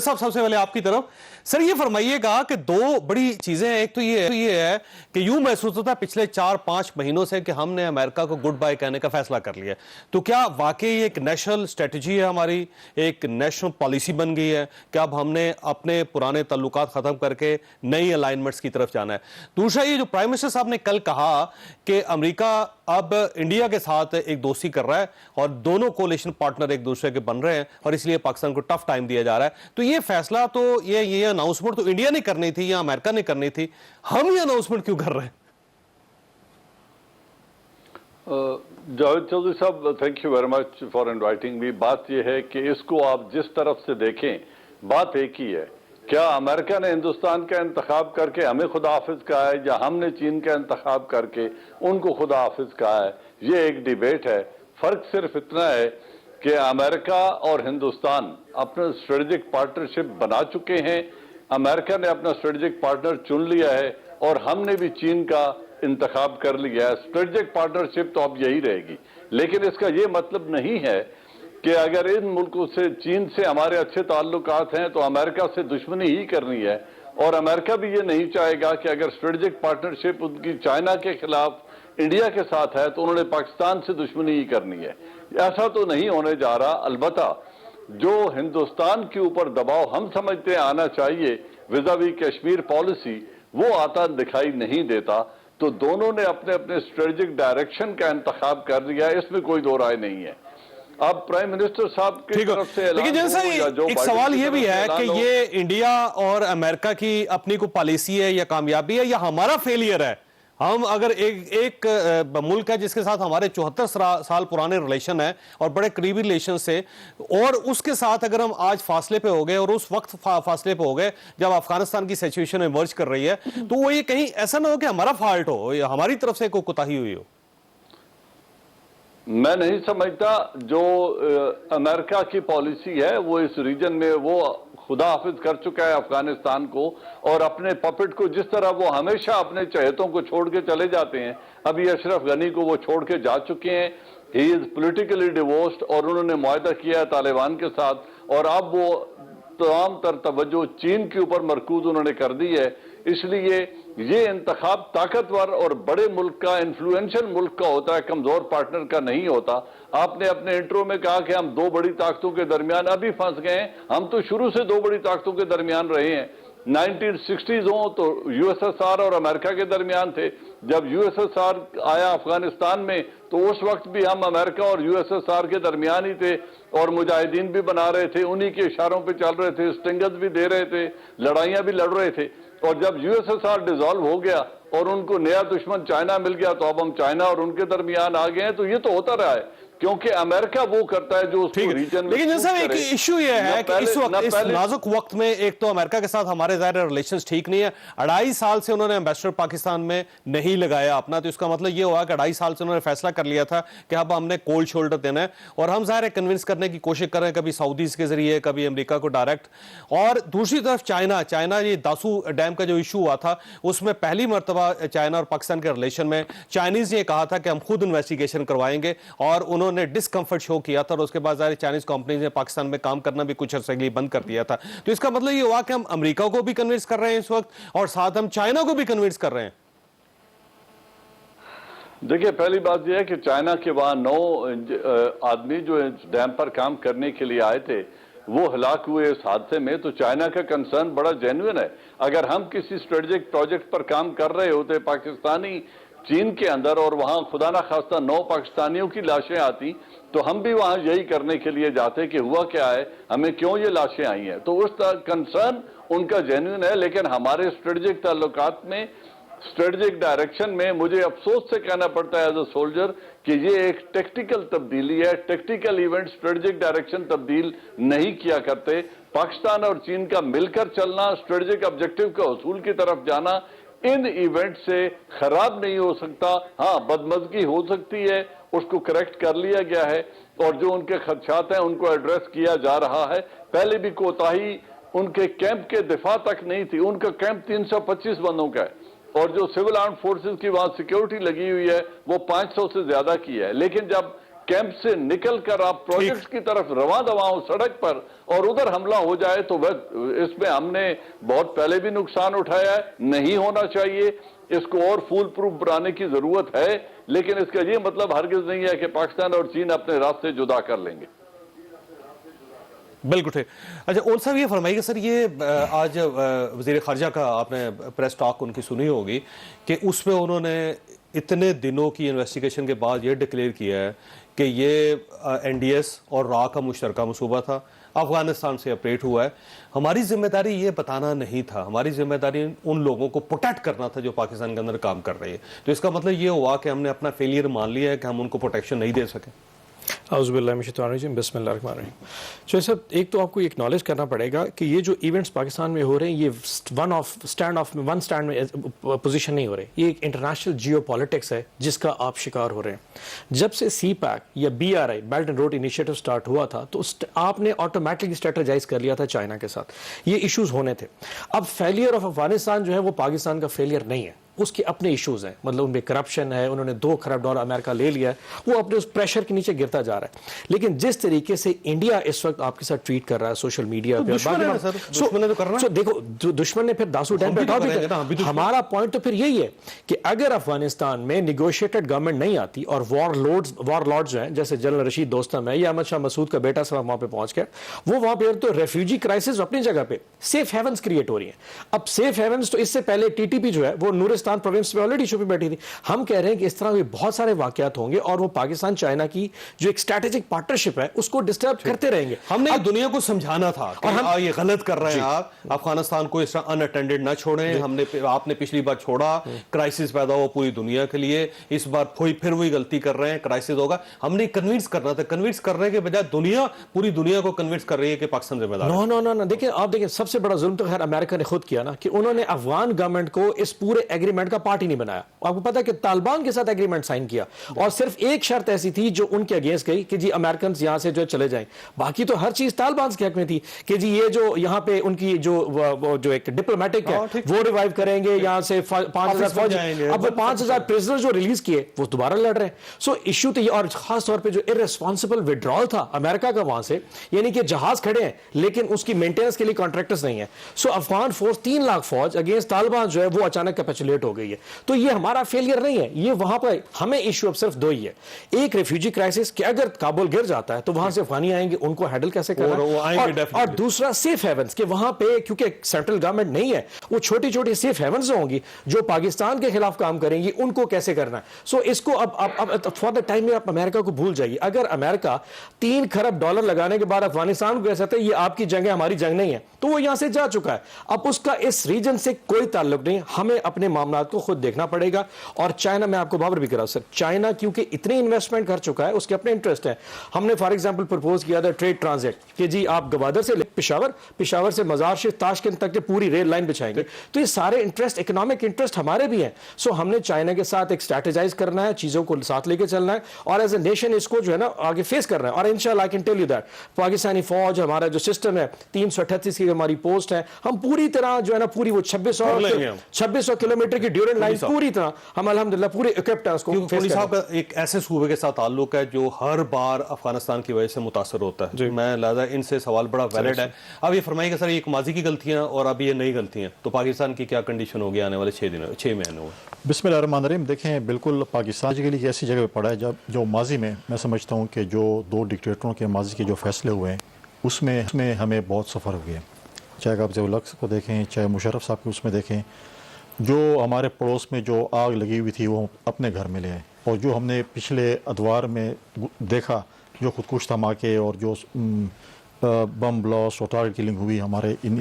साहब सबसे पहले आपकी तरफ सर ये फरमाइएगा कि दो बड़ी चीजें हैं। एक तो ये है कि यूं महसूस होता है पिछले 4-5 महीनों से कि हमने अमेरिका को गुड बाय कहने का फैसला कर लिया। तो क्या वाकई एक नेशनल स्ट्रेटजी है, हमारी एक नेशनल पॉलिसी बन गई है कि अब हमने अपने पुराने ताल्लुकात खत्म करके नई अलाइनमेंट्स की तरफ जाना है? दूसरा, ये जो प्राइम मिनिस्टर साहब ने कल कहा कि अमेरिका अब इंडिया के साथ एक दोस्ती कर रहा है और दोनों कोलिशन पार्टनर एक दूसरे के बन रहे हैं और इसलिए पाकिस्तान को टफ टाइम दिया जा रहा है, तो ये फैसला तो ये अनाउंसमेंट तो इंडिया ने करनी थी या अमेरिका ने करनी थी, हम ये अनाउंसमेंट क्यों कर रहे हैं? जावेद चौधरी साहब, thank you very much for inviting me. बात यह है कि इसको आप जिस तरफ से देखें, बात एक ही है। क्या अमेरिका ने हिंदुस्तान का इंतखाब करके हमें खुदा हाफिज कहा है या हमने चीन का इंतखाब करके उनको खुदा हाफिज कहा है? ये एक डिबेट है। फर्क सिर्फ इतना है कि अमेरिका और हिंदुस्तान अपना स्ट्रेटेजिक पार्टनरशिप बना चुके हैं। अमेरिका ने अपना स्ट्रेटेजिक पार्टनर चुन लिया है और हमने भी चीन का इंतखाब कर लिया है। स्ट्रेटेजिक पार्टनरशिप तो अब यही रहेगी, लेकिन इसका ये मतलब नहीं है कि अगर इन मुल्कों से, चीन से हमारे अच्छे ताल्लुकात हैं तो अमेरिका से दुश्मनी ही करनी है। और अमेरिका भी ये नहीं चाहेगा कि अगर स्ट्रेटेजिक पार्टनरशिप उनकी चाइना के खिलाफ इंडिया के साथ है तो उन्होंने पाकिस्तान से दुश्मनी ही करनी है। ऐसा तो नहीं होने जा रहा। अलबत्ता जो हिंदुस्तान के ऊपर दबाव हम समझते हैं आना चाहिए विज़ावी कश्मीर पॉलिसी, वो आता दिखाई नहीं देता। तो दोनों ने अपने अपने स्ट्रेटेजिक डायरेक्शन का इंतखाब कर लिया है, इसमें कोई दो राय नहीं है। अब प्राइम मिनिस्टर साहब की तरफ से लेकिन जैसा एक सवाल ये भी है कि ये इंडिया और अमेरिका की अपनी को पॉलिसी है या कामयाबी है या हमारा फेलियर है? हम अगर एक मुल्क है जिसके साथ हमारे 74 साल पुराने रिलेशन है और बड़े करीबी रिलेशन से, और उसके साथ अगर हम आज फासले पे हो गए और उस वक्त फासले पे हो गए जब अफगानिस्तान की सिचुएशन इमर्ज कर रही है, तो वो ये कहीं ऐसा ना हो कि हमारा फॉल्ट हो या हमारी तरफ से कोई कोताही हुई हो? मैं नहीं समझता। जो अमेरिका की पॉलिसी है वो इस रीजन में वो खुदा हाफिज कर चुका है अफगानिस्तान को, और अपने पपेट को जिस तरह वो हमेशा अपने चहेतों को छोड़ के चले जाते हैं, अभी अशरफ गनी को वो छोड़ के जा चुके हैं। ही इज पोलिटिकली डिवोर्स्ड और उन्होंने मुआहदा किया है तालिबान के साथ, और अब वो तमाम तर तवज्जो चीन के ऊपर मरकूज उन्होंने कर दी है। इसलिए ये इंतखाब ताकतवर और बड़े मुल्क का, इन्फ्लुएंशियल मुल्क का होता है, कमजोर पार्टनर का नहीं होता। आपने अपने इंट्रो में कहा कि हम दो बड़ी ताकतों के दरमियान अभी फंस गए हैं। हम तो शुरू से दो बड़ी ताकतों के दरमियान रहे हैं। 1960s हो तो यूएसएसआर और अमेरिका के दरमियान थे। जब यूएसएसआर आया अफगानिस्तान में तो उस वक्त भी हम अमेरिका और यूएसएसआर के दरमियान ही थे और मुजाहिदीन भी बना रहे थे, उन्हीं के इशारों पे चल रहे थे, स्टिंगर्स भी दे रहे थे, लड़ाइयां भी लड़ रहे थे। और जब यूएसएसआर डिसॉल्व हो गया और उनको नया दुश्मन चाइना मिल गया तो अब हम चाइना और उनके दरमियान आ गए हैं। तो ये तो होता रहा है क्योंकि अमेरिका वो करता है जो उसको रीजन में। लेकिन जैसा एक इशू ये है कि इस वक्त, इस नाजुक वक्त में, एक तो अमेरिका के साथ हमारे ज़ाहिर रिलेशंस ठीक नहीं है। 2.5 साल से उन्होंने एम्बेसडर पाकिस्तान में नहीं लगाया अपना, तो इसका मतलब ये हुआ कि 2.5 साल से उन्होंने फैसला कर लिया था कि अब हमने कोल्ड शोल्डर देना है, और हम ज़ाहिर कन्विंस करने की कोशिश कर रहे हैं, कभी सऊदीज के जरिए, कभी अमेरिका को डायरेक्ट। और दूसरी तरफ चाइना ये दासू डैम का जो इशू हुआ था उसमें पहली मरतबा चाइना और पाकिस्तान के रिलेशन में चाइनीज ने कहा था कि हम खुद इन्वेस्टिगेशन करवाएंगे, और उन्होंने डिस्कंफर्ट शो किया था, और उसके बाद सारी चाइनीज कंपनीज ने पाकिस्तान में काम करना भी कुछ अर्से के लिए बंद कर दिया था। तो इसका मतलब ये हुआ कि हम अमेरिका को भी कन्विंस कर रहे हैं इस वक्त, और साथ हम चाइना को भी कन्विंस कर रहे हैं। देखिए, पहली बात यह है कि चाइना के वहां 9 आदमी जो डैम पर काम करने के लिए आए थे वो हलाक हुए इस हादसे में। तो चाइना का कंसर्न बड़ा जेन्युइन है। अगर हम किसी स्ट्रेटेजिक प्रोजेक्ट पर काम कर रहे होते पाकिस्तानी चीन के अंदर और वहां खुदा ना खास्ता 9 पाकिस्तानियों की लाशें आती तो हम भी वहां यही करने के लिए जाते कि हुआ क्या है, हमें क्यों ये लाशें आई हैं। तो उस कंसर्न उनका जेन्युइन है। लेकिन हमारे स्ट्रेटेजिक ताल्लुकात में, स्ट्रेटेजिक डायरेक्शन में मुझे अफसोस से कहना पड़ता है एज अ सोल्जर कि ये एक टेक्टिकल तब्दीली है। टेक्टिकल इवेंट स्ट्रेटेजिक डायरेक्शन तब्दील नहीं किया करते। पाकिस्तान और चीन का मिलकर चलना, स्ट्रेटेजिक ऑब्जेक्टिव के हसूल की तरफ जाना इन इवेंट से खराब नहीं हो सकता। हाँ, बदमज़गी हो सकती है, उसको करेक्ट कर लिया गया है, और जो उनके खदशात हैं उनको एड्रेस किया जा रहा है। पहले भी कोताही उनके कैंप के दिफा तक नहीं थी। उनका कैंप 325 बंदों का है, और जो सिविल आर्म फोर्सेस की वहां सिक्योरिटी लगी हुई है वो 500 से ज्यादा की है। लेकिन जब कैंप से निकलकर आप प्रोजेक्ट्स की तरफ रवां दवा हो सड़क पर और उधर हमला हो जाए तो वह इसमें हमने बहुत पहले भी नुकसान उठाया है, नहीं होना चाहिए। इसको और फूल प्रूफ बनाने की जरूरत है, लेकिन इसका यह मतलब हरगिज नहीं है कि पाकिस्तान और चीन अपने रास्ते जुदा कर लेंगे। बिल्कुल ठीक। अच्छा, ओल साहब ये फरमाइए सर, ये आज वजीर खारजा का आपने प्रेस टॉक उनकी सुनी होगी कि उसमें उन्होंने इतने दिनों की इन्वेस्टिगेशन के बाद ये डिक्लेयर किया है कि ये NDS और रा का मुश्तरका मनसूबा था, अफगानिस्तान से ऑपरेट हुआ है। हमारी जिम्मेदारी ये बताना नहीं था, हमारी जिम्मेदारी उन लोगों को प्रोटेक्ट करना था जो पाकिस्तान के अंदर काम कर रहे हैं। तो इसका मतलब ये हुआ कि हमने अपना फेलियर मान लिया है कि हम उनको प्रोटेक्शन नहीं दे सके। बिस्मिल्लाहिर्रहमानिर्रहीम। तो सब एक तो आपको एक्नॉलेज करना पड़ेगा कि ये जो इवेंट्स पाकिस्तान में हो रहे हैं ये वन स्टैंड में पोजीशन नहीं हो रहे, ये एक इंटरनेशनल जियोपॉलिटिक्स है जिसका आप शिकार हो रहे हैं। जब से CPAC या BRI belt and road initiative start हुआ था तो आपने ऑटोमेटिकली स्ट्रेटेजाइज कर लिया था चाइना के साथ, ये इश्यूज होने थे। अब फेलियर ऑफ अफगानिस्तान जो है वो पाकिस्तान का फेलियर नहीं है, उसके अपने इश्यूज हैं, मतलब उनमें करप्शन है, उन्होंने $2 खरब अमेरिका ले लिया है, वो अपने उस प्रेशर के नीचे गिरता जा रहा है। लेकिन जिस तरीके से इंडिया इस वक्त आपके साथ ट्रीट कर रहा है सोशल मीडिया पे, देखो दुश्मन ने फिर दासू डैम पे हमारा पॉइंट तो फिर यही है कि अगर अफगानिस्तान में निगोशिएटेड गवर्नमेंट नहीं आती और वॉरलॉर्ड्स हैं जैसे जनरल रशीद दोस्तम है या अहमद शाह मसूद का बेटा सब वहां पे पहुंच गया, वो वहां पे तो रेफ्यूजी क्राइसिस अपनी जगह पे सेफ हेवंस क्रिएट हो रही है। अब सेफ हेवंस तो इससे पहले TTP जो है वो नूरिस्तान प्रोविंस में ऑलरेडी छुपी बैठी थी। हम कह रहे हैं कि इस तरह के बहुत सारे वाकयात होंगे और वो पाकिस्तान चाइना की जो एक स्ट्रैटेजिक पार्टनरशिप है उसको डिस्टर्ब करते रहेंगे। हमने दुनिया को समझाना था कि हम ये गलत कर रहे हैं, आप अफगानिस्तान को इस तरह अनअटेंडेड ना छोड़ें। आपने पिछली बार छोड़ा, क्राइसिस पैदा हुआ पूरी दुनिया के लिए, इस बार फिर वही गलती कर रहे हैं, क्राइसिस होगा। हमने कन्विंस करना था, कन्विंस करने के बजाय पूरी दुनिया को कन्विंस कर रही है कि पाकिस्तान जिम्मेदार है। नो, देखिए आप देखिए सबसे बड़ा जुल्म तो खैर अमेरिका ने खुद किया ना कि उन्होंने अफगान गवर्नमेंट को इस पूरे एग्रीमेंट का पार्टी नहीं बनाया। आपको पता है कि तालिबान के साथ एग्रीमेंट साइन किया और सिर्फ एक शर्त ऐसी थी जो उनके अगेंस्ट गई कि जी अमेरिकन यहां से जो चले जाएं, बाकी तो हर चीज तालिबान के हक में थी कि जी ये जो यहां पे उनकी जो एक डिप्लोमेटिक है वो रिवाइव करेंगे, यहां से 5,000 फौज, अब 5,000 प्रिजनर जो रिलीज किए वो दोबारा लड़ रहे हैं। सो इश्यू तो ये, और खास तौर पे जो इररेस्पॉन्सिबल विड्रॉल था अमेरिका का वहां से, यानी कि जहाज खड़े हैं लेकिन उसकी मेंटेनेंस के लिए कॉन्ट्रैक्टर्स नहीं है। सो अफगान फोर्स 3 लाख फौज अगेंस्ट तालिबान जो है वो अचानक कैपिचुलेट हो गई है। तो ये हमारा फेलियर नहीं है, ये वहां पर हमें इश्यू अब सिर्फ 2 ही है। एक रेफ्यूजी क्राइसिस कि अगर काबुल गिर जाता है तो वहां से अफगानी आएंगे, उनको हैंडल कैसे करना, और दूसरा सेफ हेवंस कि वहां पे क्योंकि सेंट्रल गवर्नमेंट नहीं है, वो छोटी छोटी सेफ हेवंस होंगी जो पाकिस्तान के खिलाफ काम करेंगी, उनको कैसे करना है। सो इसको अब फॉर द टाइम में आप अमेरिका को भूल जाइए। अगर अमेरिका $3 खरब लगाने के बाद अफगानिस्तान को कह सकते हैं ये आपकी जंग है हमारी जंग नहीं है, तो वो यहां से जा चुका है। अब उसका इस रीजन से कोई ताल्लुक नहीं, हमें अपने मामलात को खुद देखना पड़ेगा। और चाइना, मैं आपको बाबर भी करा सर, चाइना क्योंकि इतनी इन्वेस्टमेंट कर चुका है, उसके अपने इंटरेस्ट है। हमने फॉर एग्जांपल प्रपोज किया था ट्रेड ट्रांजिट कि जी आप गवादर से पिशावर से मजार शरीफ ताशकंद तक के पूरी रेल लाइन बिछाएंगे। तो ये सारे इंटरेस्ट, इकोनॉमिक इंटरेस्ट हमारे भी हैं। सो हमने चाइना के साथ एक स्ट्रैटेजाइज करना है, चीजों को साथ लेके चलना है और एज ए नेशन इसको जो है ना आगे फेस करना है। और इंशाल्लाह I can tell you that Pakistani फौज, हमारा जो सिस्टम है 338 की हमारी पोस्ट है, हम पूरी तरह जो है ना पूरी वो 2600 किलोमीटर की ड्यूरेंट लाइन पूरी तरह हम अल्हम्दुलिल्लाह पूरे इक्विप्ड हैं उसको फेस साहब का एक ऐसे सूबे के साथ ताल्लुक है जो हर बार अफगानिस्तान की वजह से मुतासर होता है। मैं लिहाजा इनसे सवाल बड़ा वैलिड है। अब ये फरमाइएगा सर, एक माजी की गलतियां और अब ये नई गलतियां, तो पाकिस्तान की क्या कंडीशन होगी आने वाले 6 महीनों में? बिस्मिल्लाहिर्रहमानिर्रहीम। देखें, बिल्कुल पाकिस्तान के लिए ऐसी जगह पर पड़ा है जब जो माजी में मैं समझता हूँ कि जो 2 डिक्टेटरों के माजी के जो फैसले हुए हैं उसमें हमें बहुत सफ़र हो गया। चाहे आप ज़िया-उल-हक को देखें, चाहे मुशर्रफ साहब को उसमें देखें, जो हमारे पड़ोस में जो आग लगी हुई थी वो अपने घर में ले आए, और जो हमने पिछले अदवार में देखा जो खुदकुश धमाके और जो बम ब्लास्ट और टारगेट किलिंग हुई हमारे इन